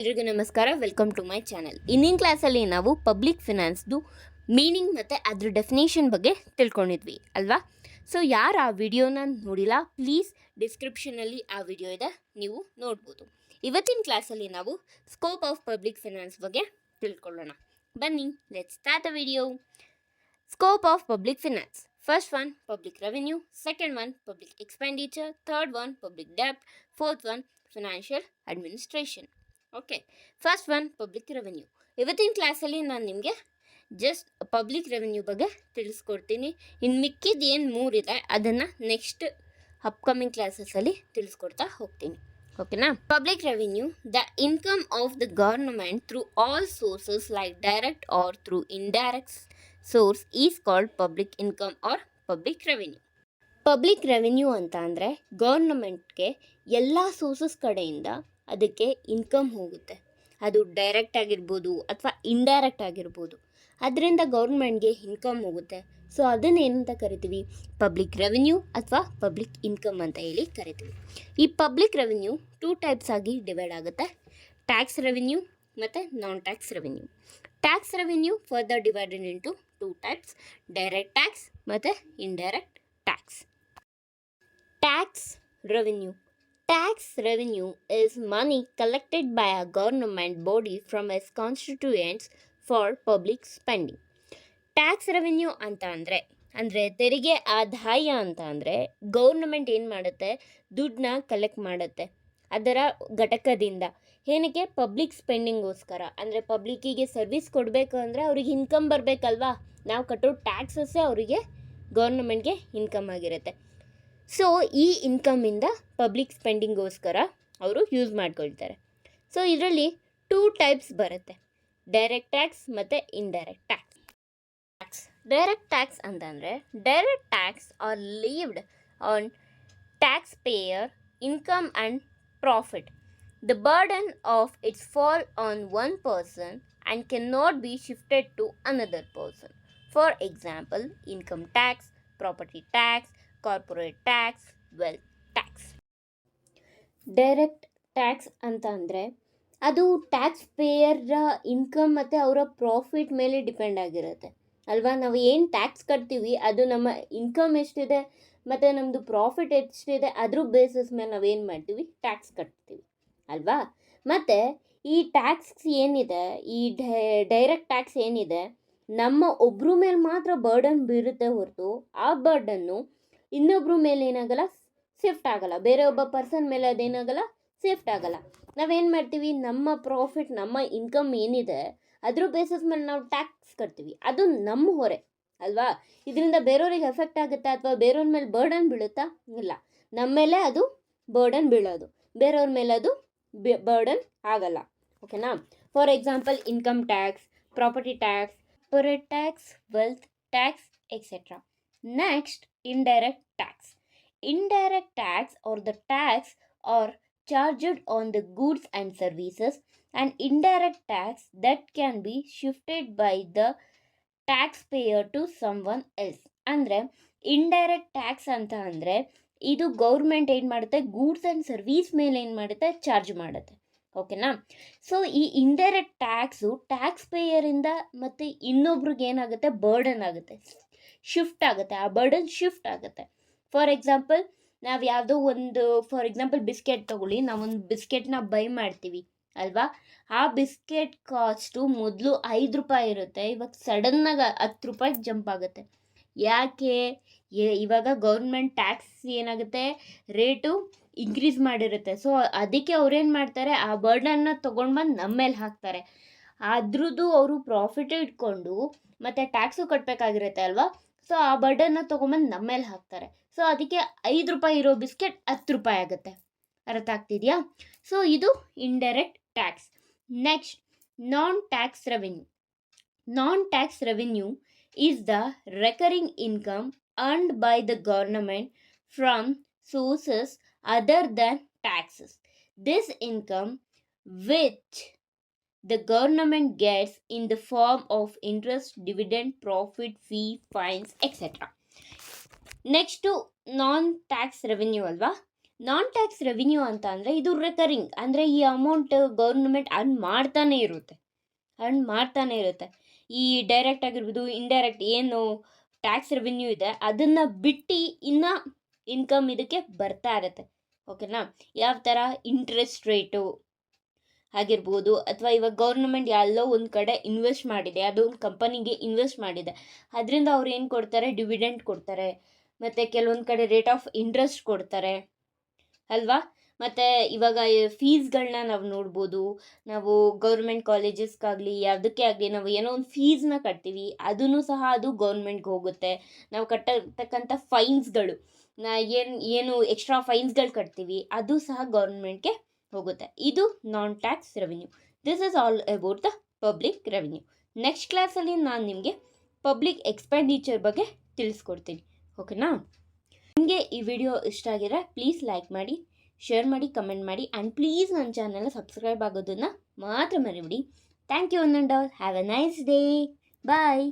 ಎಲ್ರಿಗೂ ನಮಸ್ಕಾರ, welcome to my channel. ಇಂದಿನ ಕ್ಲಾಸಲ್ಲಿ ನಾವು ಪಬ್ಲಿಕ್ ಫಿನಾನ್ಸ್ದು ಮೀನಿಂಗ್ ಮತ್ತು ಅದ್ರ ಡೆಫಿನೇಷನ್ ಬಗ್ಗೆ ತಿಳ್ಕೊಂಡಿದ್ವಿ ಅಲ್ವಾ. ಸೊ ಯಾರು ಆ ವಿಡಿಯೋನ ನೋಡಿಲ್ಲ, ಪ್ಲೀಸ್ ಡಿಸ್ಕ್ರಿಪ್ಷನಲ್ಲಿ ಆ ವಿಡಿಯೋ ಇದೆ, ನೀವು ನೋಡ್ಬೋದು. ಇವತ್ತಿನ ಕ್ಲಾಸಲ್ಲಿ ನಾವು ಸ್ಕೋಪ್ ಆಫ್ ಪಬ್ಲಿಕ್ ಫಿನಾನ್ಸ್ ಬಗ್ಗೆ ತಿಳ್ಕೊಳ್ಳೋಣ. ಬನ್ನಿ, let's start the video. Scope of public finance. First one, public revenue. Second one, public expenditure. Third one, public debt. Fourth one, financial administration. Okay, first one public revenue. ಇವತ್ತಿನ ಕ್ಲಾಸಲ್ಲಿ ನಾನು ನಿಮಗೆ just public revenue ಬಗ್ಗೆ ತಿಳಿಸ್ಕೊಡ್ತೀನಿ. ಇನ್ನು ಮಿಕ್ಕಿದ್ದು ಏನು ಮೂರಿದೆ ಅದನ್ನು ನೆಕ್ಸ್ಟ್ ಅಪ್ಕಮಿಂಗ್ ಕ್ಲಾಸಸ್ಸಲ್ಲಿ ತಿಳಿಸ್ಕೊಡ್ತಾ ಹೋಗ್ತೀನಿ. ಓಕೆನಾ? Public revenue, the income of the government through all sources like direct or through indirect source is called public income or public revenue. Public revenue ಅಂತ ಅಂದರೆ ಗೌರ್ನಮೆಂಟ್ಗೆ ಎಲ್ಲ ಸೋರ್ಸಸ್ ಕಡೆಯಿಂದ ಅದಕ್ಕೆ ಇನ್ಕಮ್ ಹೋಗುತ್ತೆ. ಅದು ಡೈರೆಕ್ಟ್ ಆಗಿರ್ಬೋದು ಅಥವಾ ಇಂಡೈರೆಕ್ಟ್ ಆಗಿರ್ಬೋದು, ಅದರಿಂದ ಗೌರ್ಮೆಂಟ್ಗೆ ಇನ್ಕಮ್ ಹೋಗುತ್ತೆ. ಸೊ ಅದನ್ನೇನಂತ ಕರಿತೀವಿ? ಪಬ್ಲಿಕ್ ರೆವೆನ್ಯೂ ಅಥವಾ ಪಬ್ಲಿಕ್ ಇನ್ಕಮ್ ಅಂತ ಹೇಳಿ ಕರಿತೀವಿ. ಈ ಪಬ್ಲಿಕ್ ರೆವೆನ್ಯೂ 2 ಟೈಪ್ಸ್ ಆಗಿ ಡಿವೈಡ್ ಆಗುತ್ತೆ: ಟ್ಯಾಕ್ಸ್ ರೆವೆನ್ಯೂ ಮತ್ತು non tax revenue. Tax revenue further divided into 2 types: direct tax ಮತ್ತು indirect tax. Tax revenue. Tax revenue is money collected by a government body from its constituents for public spending. Tax revenue ಅಂತ ಅಂದರೆ ತೆರಿಗೆ ಆದಾಯ ಅಂತ ಅಂದರೆ government ಏನು ಮಾಡುತ್ತೆ? ದುಡ್ಡನ್ನ ಕಲೆಕ್ಟ್ ಮಾಡುತ್ತೆ ಅದರ ಘಟಕದಿಂದ. ಏನಕ್ಕೆ? ಪಬ್ಲಿಕ್ ಸ್ಪೆಂಡಿಂಗೋಸ್ಕರ. ಅಂದರೆ ಪಬ್ಲಿಕ್ಕಿಗೆ ಸರ್ವಿಸ್ ಕೊಡಬೇಕು ಅಂದರೆ ಅವ್ರಿಗೆ ಇನ್ಕಮ್ ಬರಬೇಕಲ್ವಾ. ನಾವು ಕಟ್ಟೋ ಟ್ಯಾಕ್ಸಸ್ಸೇ ಅವರಿಗೆ ಗೌರ್ನಮೆಂಟ್ಗೆ ಇನ್ಕಮ್ ಆಗಿರುತ್ತೆ. ಸೊ ಈ ಇನ್ಕಮಿಂದ ಪಬ್ಲಿಕ್ ಸ್ಪೆಂಡಿಂಗೋಸ್ಕರ ಅವರು ಯೂಸ್ ಮಾಡ್ಕೊಳ್ತಾರೆ. ಸೊ ಇದರಲ್ಲಿ 2 ಟೈಪ್ಸ್ ಬರುತ್ತೆ: ಡೈರೆಕ್ಟ್ ಟ್ಯಾಕ್ಸ್ ಮತ್ತು ಇಂಡೈರೆಕ್ಟ್ ಟ್ಯಾಕ್ಸ್. ಡೈರೆಕ್ಟ್ ಟ್ಯಾಕ್ಸ್ ಅಂತಂದರೆ direct tax are levied on tax payer income and profit. The burden of its fall on one person and can not be shifted to another person. For example, income tax, property tax, corporate tax, wealth tax. Direct tax ಅಂತ ಅಂದರೆ ಅದು tax ಪೇಯರ್ರ income ಮತ್ತು ಅವರ profit ಮೇಲೆ depend ಆಗಿರುತ್ತೆ ಅಲ್ವಾ. ನಾವು ಏನು ಟ್ಯಾಕ್ಸ್ ಕಟ್ತೀವಿ ಅದು ನಮ್ಮ ಇನ್ಕಮ್ ಎಷ್ಟಿದೆ ಮತ್ತು ನಮ್ಮದು ಪ್ರಾಫಿಟ್ ಎಷ್ಟಿದೆ ಅದ್ರ ಬೇಸಿಸ್ ಮೇಲೆ ನಾವೇನು ಮಾಡ್ತೀವಿ? ಟ್ಯಾಕ್ಸ್ ಕಟ್ತೀವಿ ಅಲ್ವಾ. ಮತ್ತು ಈ ಟ್ಯಾಕ್ಸ್ ಏನಿದೆ, ಈ ಡೈರೆಕ್ಟ್ ಟ್ಯಾಕ್ಸ್ ಏನಿದೆ, ನಮ್ಮ ಒಬ್ಬರ ಮೇಲೆ ಮಾತ್ರ ಬರ್ಡನ್ ಬೀರುತ್ತೆ ಹೊರತು ಆ ಬರ್ಡನ್ನು ಇನ್ನೊಬ್ಬರ ಮೇಲೆ ಏನಾಗಲ್ಲ, ಶಿಫ್ಟ್ ಆಗಲ್ಲ. ಬೇರೆ ಒಬ್ಬ ಪರ್ಸನ್ ಮೇಲೆ ಅದೇನಾಗಲ್ಲ, ಶಿಫ್ಟ್ ಆಗಲ್ಲ. ನಾವೇನು ಮಾಡ್ತೀವಿ? ನಮ್ಮ ಪ್ರಾಫಿಟ್, ನಮ್ಮ ಇನ್ಕಮ್ ಏನಿದೆ ಅದ್ರ ಬೇಸಿಸ್ ಮೇಲೆ ನಾವು ಟ್ಯಾಕ್ಸ್ ಕಟ್ತೀವಿ. ಅದು ನಮ್ಮ ಹೊರೆ ಅಲ್ವಾ. ಇದರಿಂದ ಬೇರೆಯವ್ರಿಗೆ ಎಫೆಕ್ಟ್ ಆಗುತ್ತಾ ಅಥವಾ ಬೇರೆಯವ್ರ ಮೇಲೆ ಬರ್ಡನ್ ಬೀಳುತ್ತಾ? ಇಲ್ಲ, ನಮ್ಮ ಮೇಲೆ ಅದು ಬರ್ಡನ್ ಬೀಳೋದು, ಬೇರೆಯವ್ರ ಮೇಲೆ ಅದು ಬರ್ಡನ್ ಆಗಲ್ಲ. ಓಕೆನಾ? For example, income tax, property tax, corporate tax, wealth tax, etcetera. Next, indirect tax. Indirect tax or the tax are charged on the goods and services, and indirect tax that can be shifted by the taxpayer to someone else. ಅಂದರೆ indirect tax ಅಂತ ಅಂದರೆ ಇದು government ಏನು ಮಾಡುತ್ತೆ? Goods and service ಮೇಲೆ ಏನು ಮಾಡುತ್ತೆ? Charge ಮಾಡುತ್ತೆ. ಓಕೆನಾ? ಸೊ ಈ ಇಂಡೈರೆಕ್ಟ್ ಟ್ಯಾಕ್ಸು ಟ್ಯಾಕ್ಸ್ ಪೇಯರಿಂದ ಮತ್ತು ಇನ್ನೊಬ್ರಿಗೆ ಏನಾಗುತ್ತೆ? ಬರ್ಡನ್ ಆಗುತ್ತೆ, ಶಿಫ್ಟ್ ಆಗುತ್ತೆ. ಆ ಬರ್ಡನ್ ಶಿಫ್ಟ್ ಆಗುತ್ತೆ. ಫಾರ್ ಎಕ್ಸಾಂಪಲ್, ನಾವು ಯಾವುದೋ ಒಂದು, ಫಾರ್ ಎಕ್ಸಾಂಪಲ್ ಬಿಸ್ಕೆಟ್ ತೊಗೊಳ್ಳಿ. ನಾವೊಂದು ಬಿಸ್ಕೆಟ್ನ ಬೈ ಮಾಡ್ತೀವಿ ಅಲ್ವಾ. ಆ ಬಿಸ್ಕೆಟ್ ಕಾಸ್ಟು ಮೊದಲು 5 ರೂಪಾಯಿ ಇರುತ್ತೆ, ಇವಾಗ ಸಡನ್ನಾಗಿ 10 ರೂಪಾಯಿಗೆ ಜಂಪ್ ಆಗುತ್ತೆ. ಯಾಕೆ? ಇವಾಗ ಗೌರ್ಮೆಂಟ್ ಟ್ಯಾಕ್ಸ್ ಏನಾಗುತ್ತೆ? ರೇಟು ಇನ್ಕ್ರೀಸ್ ಮಾಡಿರುತ್ತೆ. ಸೊ ಅದಕ್ಕೆ ಅವ್ರೇನು ಮಾಡ್ತಾರೆ? ಆ ಬರ್ಡನ್ನ ತೊಗೊಂಡ್ಬಂದು ನಮ್ಮ ಮೇಲೆ ಹಾಕ್ತಾರೆ. ಅದ್ರದ್ದು ಅವರು ಪ್ರಾಫಿಟ್ ಇಟ್ಕೊಂಡು ಮತ್ತು ಟ್ಯಾಕ್ಸು ಕಟ್ಟಬೇಕಾಗಿರುತ್ತೆ ಅಲ್ವಾ. ಸೊ ಆ ಬರ್ಡನ್ನ ತೊಗೊಂಬಂದು ನಮ್ಮ ಮೇಲೆ ಹಾಕ್ತಾರೆ. ಸೊ ಅದಕ್ಕೆ 5 ರೂಪಾಯಿ ಇರೋ ಬಿಸ್ಕೆಟ್ 10 ರೂಪಾಯಿ ಆಗುತ್ತೆ. ಅರ್ಥ ಆಗ್ತಿದೆಯಾ? ಸೊ ಇದು indirect tax. Next, non tax revenue. Non tax revenue is the recurring income earned by the government from sources other than taxes. This income, which the government gets in the form of interest, dividend, profit, fee, fines, etc. Next non tax revenue ಅಲ್ವಾ. Non tax revenue ಅಂತ ಅಂದರೆ ಇದು recurring, ಅಂದರೆ ಈ amount government earn ಮಾಡ್ತಾನೆ ಇರುತ್ತೆ. ಈ direct ಆಗಿರ್ಬೋದು, ಇಂಡೈರೆಕ್ಟ್ ಏನು ಟ್ಯಾಕ್ಸ್ ರೆವಿನ್ಯೂ ಇದೆ ಅದನ್ನು ಬಿಟ್ಟು ಇನ್ನು ಇನ್ಕಮ್ ಇದಕ್ಕೆ ಬರ್ತಾ ಇರುತ್ತೆ. ಓಕೆನಾ? ಯಾವ ಥರ ಇಂಟ್ರೆಸ್ಟ್ ರೇಟು ಆಗಿರ್ಬೋದು, ಅಥವಾ ಇವಾಗ ಗೌರ್ಮೆಂಟ್ ಎಲ್ಲೋ ಒಂದು ಕಡೆ ಇನ್ವೆಸ್ಟ್ ಮಾಡಿದೆ, ಅದು ಒಂದು ಕಂಪನಿಗೆ ಇನ್ವೆಸ್ಟ್ ಮಾಡಿದೆ, ಅದರಿಂದ ಅವ್ರು ಏನು ಕೊಡ್ತಾರೆ, ಡಿವಿಡೆಂಟ್ ಕೊಡ್ತಾರೆ, ಮತ್ತು ಕೆಲವೊಂದು ಕಡೆ ರೇಟ್ ಆಫ್ ಇಂಟ್ರೆಸ್ಟ್ ಕೊಡ್ತಾರೆ ಅಲ್ವಾ? ಮತ್ತು ಇವಾಗ ಫೀಸ್ಗಳನ್ನ ನಾವು ನೋಡ್ಬೋದು. ನಾವು ಗೌರ್ಮೆಂಟ್ ಕಾಲೇಜಸ್ಗಾಗಲಿ ಯಾವುದಕ್ಕೆ ಆಗಲಿ ನಾವು ಏನೋ ಒಂದು ಫೀಸ್ನ ಕಟ್ತೀವಿ, ಅದೂ ಸಹ ಅದು ಗೌರ್ಮೆಂಟ್ಗೆ ಹೋಗುತ್ತೆ. ನಾವು ಕಟ್ಟತಕ್ಕಂಥ ಫೈನ್ಸ್ಗಳು, ಏನು ಎಕ್ಸ್ಟ್ರಾ ಫೈನ್ಸ್ಗಳು ಕಟ್ತೀವಿ ಅದು ಸಹ ಗೌರ್ಮೆಂಟ್ಗೆ ಹೋಗುತ್ತೆ. ಇದು ನಾನ್ tax revenue. This is all about the public revenue. Next ಕ್ಲಾಸಲ್ಲಿ ನಾನು ನಿಮಗೆ ಪಬ್ಲಿಕ್ ಎಕ್ಸ್ಪೆಂಡಿಚರ್ ಬಗ್ಗೆ ತಿಳಿಸ್ಕೊಡ್ತೀನಿ. ಓಕೆನಾ? ನಿಮಗೆ ಈ ವಿಡಿಯೋ ಇಷ್ಟ ಆಗಿದ್ರೆ ಪ್ಲೀಸ್ ಲೈಕ್ ಮಾಡಿ, ಶೇರ್ ಮಾಡಿ, ಕಮೆಂಟ್ ಮಾಡಿ, ಆ್ಯಂಡ್ ಪ್ಲೀಸ್ ನನ್ನ ಚಾನಲ್ನ ಸಬ್ಸ್ಕ್ರೈಬ್ ಆಗೋದನ್ನು ಮಾತ್ರ ಮರಿಬಿಡಿ. Thank you one and all. Have a nice day. Bye.